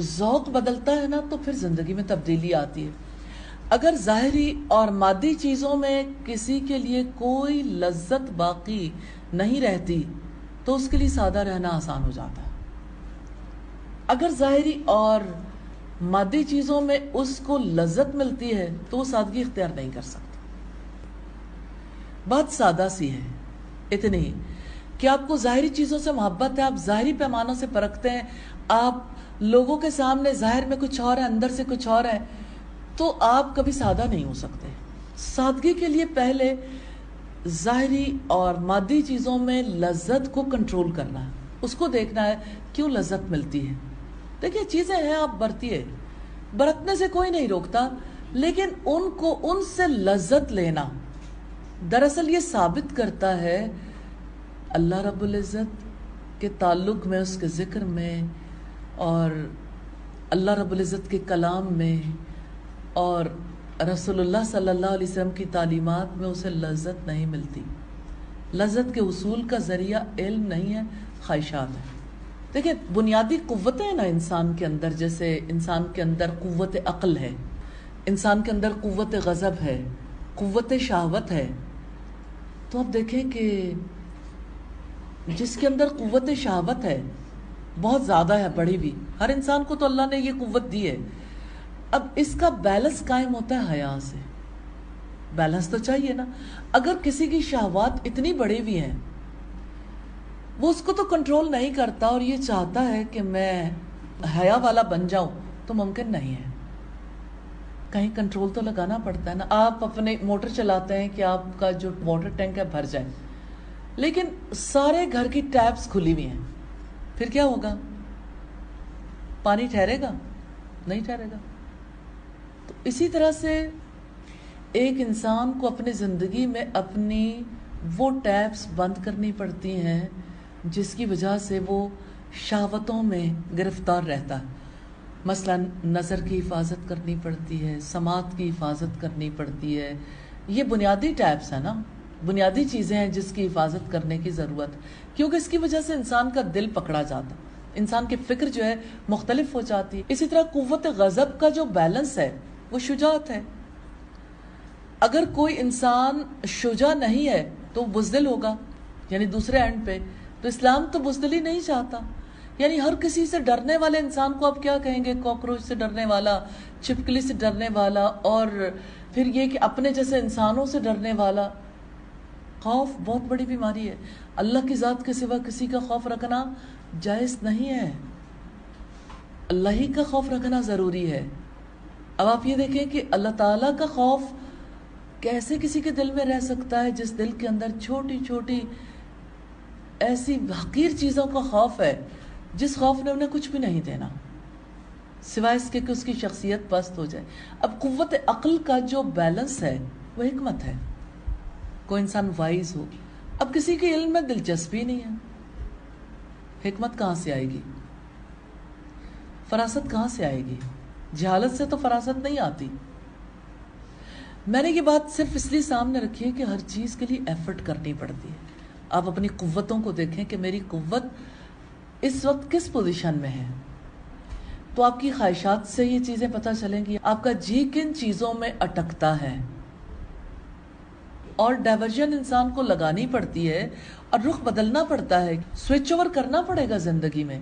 ذوق بدلتا ہے نا تو پھر زندگی میں تبدیلی آتی ہے. اگر ظاہری اور مادی چیزوں میں کسی کے لیے کوئی لذت باقی نہیں رہتی تو اس کے لیے سادہ رہنا آسان ہو جاتا ہے. اگر ظاہری اور مادی چیزوں میں اس کو لذت ملتی ہے تو وہ سادگی اختیار نہیں کر سکتا. بات سادہ سی ہے، اتنی کہ آپ کو ظاہری چیزوں سے محبت ہے، آپ ظاہری پیمانوں سے پرکھتے ہیں، آپ لوگوں کے سامنے ظاہر میں کچھ اور ہے، اندر سے کچھ اور ہے، تو آپ کبھی سادہ نہیں ہو سکتے. سادگی کے لیے پہلے ظاہری اور مادی چیزوں میں لذت کو کنٹرول کرنا ہے، اس کو دیکھنا ہے کیوں لذت ملتی ہے. دیکھیے چیزیں ہیں، آپ برتیے، برتنے سے کوئی نہیں روکتا، لیکن ان سے لذت لینا دراصل یہ ثابت کرتا ہے اللہ رب العزت کے تعلق میں، اس کے ذکر میں، اور اللہ رب العزت کے کلام میں، اور رسول اللہ صلی اللہ علیہ وسلم کی تعلیمات میں اسے لذت نہیں ملتی. لذت کے حصول کا ذریعہ علم نہیں ہے، خواہشات ہے. دیکھیں بنیادی قوتیں ہیں نا انسان کے اندر، جیسے انسان کے اندر قوت عقل ہے، انسان کے اندر قوت غضب ہے، قوت شہوت ہے. تو آپ دیکھیں کہ جس کے اندر قوت شہوت ہے بہت زیادہ ہے، بڑی بھی، ہر انسان کو تو اللہ نے یہ قوت دی ہے. اب اس کا بیلنس قائم ہوتا ہے حیا سے. بیلنس تو چاہیے نا. اگر کسی کی شہوات اتنی بڑی بھی ہیں، وہ اس کو تو کنٹرول نہیں کرتا اور یہ چاہتا ہے کہ میں حیا والا بن جاؤں، تو ممکن نہیں ہے. کہیں کنٹرول تو لگانا پڑتا ہے نا. آپ اپنے موٹر چلاتے ہیں کہ آپ کا جو واٹر ٹینک ہے بھر جائے، لیکن سارے گھر کی ٹیپس کھلی ہوئی ہیں، پھر کیا ہوگا؟ پانی ٹھہرے گا؟ نہیں ٹھہرے گا. تو اسی طرح سے ایک انسان کو اپنی زندگی میں اپنی وہ ٹیپس بند کرنی پڑتی ہیں جس کی وجہ سے وہ شہوتوں میں گرفتار رہتا ہے. مثلا نظر کی حفاظت کرنی پڑتی ہے، سماعت کی حفاظت کرنی پڑتی ہے. یہ بنیادی ٹیپس ہیں نا، بنیادی چیزیں ہیں جس کی حفاظت کرنے کی ضرورت، کیونکہ اس کی وجہ سے انسان کا دل پکڑا جاتا، انسان کی فکر جو ہے مختلف ہو جاتی ہے. اسی طرح قوت غضب کا جو بیلنس ہے وہ شجاعت ہے. اگر کوئی انسان شجاع نہیں ہے تو بزدل ہوگا، یعنی دوسرے اینڈ پہ. تو اسلام تو بزدلی نہیں چاہتا. یعنی ہر کسی سے ڈرنے والے انسان کو آپ کیا کہیں گے؟ کاکروچ سے ڈرنے والا، چھپکلی سے ڈرنے والا، اور پھر یہ کہ اپنے جیسے انسانوں سے ڈرنے والا. خوف بہت بڑی بیماری ہے. اللہ کی ذات کے سوا کسی کا خوف رکھنا جائز نہیں ہے، اللہ ہی کا خوف رکھنا ضروری ہے. اب آپ یہ دیکھیں کہ اللہ تعالیٰ کا خوف کیسے کسی کے دل میں رہ سکتا ہے جس دل کے اندر چھوٹی چھوٹی ایسی حقیر چیزوں کا خوف ہے، جس خوف نے انہیں کچھ بھی نہیں دینا سوائے اس کے کہ اس کی شخصیت پست ہو جائے. اب قوت عقل کا جو بیلنس ہے وہ حکمت ہے. کوئی انسان وائز ہو، اب کسی کے علم میں دلچسپی نہیں ہے، حکمت کہاں سے آئے گی؟ فراست کہاں سے آئے گی؟ جہالت سے تو فراست نہیں آتی. میں نے یہ بات صرف اس لیے سامنے رکھی ہے کہ ہر چیز کے لیے ایفرٹ کرنی پڑتی ہے. آپ اپنی قوتوں کو دیکھیں کہ میری قوت اس وقت کس پوزیشن میں ہے، تو آپ کی خواہشات سے یہ چیزیں پتہ چلیں گی. آپ کا جی کن چیزوں میں اٹکتا ہے، اور ڈائیورژن انسان کو لگانی پڑتی ہے اور رخ بدلنا پڑتا ہے، سوئچ اوور کرنا پڑے گا زندگی میں.